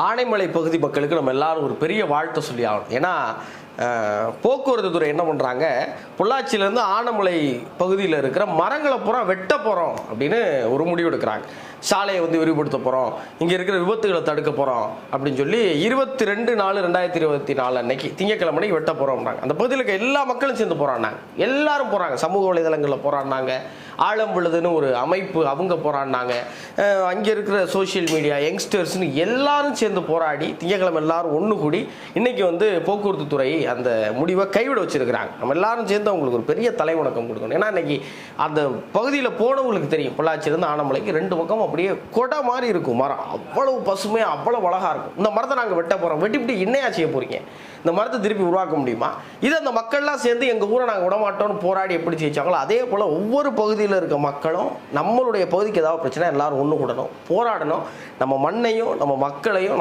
ஆனைமலை பகுதி மக்களுக்கு நம்ம எல்லாரும் ஒரு பெரிய வாழ்த்தை சொல்லி ஆகணும். ஏன்னா போக்குவரத்து துறை என்ன பண்ணுறாங்க, பொள்ளாச்சியிலேருந்து ஆனைமலை பகுதியில் இருக்கிற மரங்களை பூரா வெட்ட போகிறோம் அப்படின்னு ஒரு முடிவு எடுக்கிறாங்க. சாலையை விரிவுபடுத்த போகிறோம், இங்கே இருக்கிற விபத்துகளை தடுக்க போகிறோம் அப்படின்னு சொல்லி 22/4/2024 அன்னைக்கு திங்கக்கிழமை வெட்ட போகிறோம்னாங்க. அந்த பகுதியில் இருக்க எல்லா மக்களும் சேர்ந்து போகிறான்னாங்க. எல்லாரும் போகிறாங்க, சமூக வலைதளங்களில் போகிறான்னாங்க. ஆழம் விழுதுன்னு ஒரு அமைப்பு அவங்க போகிறான்னாங்க. அங்கே இருக்கிற சோசியல் மீடியா யங்ஸ்டர்ஸ்னு எல்லாரும் சேர்ந்து போராடி திங்கக்கிழமை எல்லாரும் ஒன்று கூடி இன்னைக்கு போக்குவரத்து துறை அந்த முடிவை கைவிட வச்சிருக்கிறாங்க. நம்ம எல்லாரும் சேர்ந்து அவங்களுக்கு ஒரு பெரிய தலைவணக்கம் கொடுக்கணும். ஏன்னா இன்னைக்கு அந்த பகுதியில் போனவங்களுக்கு தெரியும், பொள்ளாச்சியிலேருந்து ஆனைமலைக்கு 2 பக்கம் அப்படியே கொடை மாதிரி இருக்கும் மரம். அவ்வளவு பசுமையாக அவ்வளவு அழகாக இருக்கும். இந்த மரத்தை நாங்கள் வெட்ட போகிறோம், வெட்டிவிட்டு என்னையா செய்ய போகிறீங்க, இந்த மரத்தை திருப்பி உருவாக்க முடியுமா? இதை அந்த மக்கள்லாம் சேர்ந்து எங்கள் ஊரை நாங்கள் விடமாட்டோம்னு போராடி எப்படி ஜெயிச்சாங்களோ அதே போல் ஒவ்வொரு பகுதியில் இருக்க மக்களும் நம்மளுடைய பகுதிக்கு ஏதாவது பிரச்சனை எல்லாரும் ஒன்று கூடணும், போராடணும். நம்ம மண்ணையும் நம்ம மக்களையும்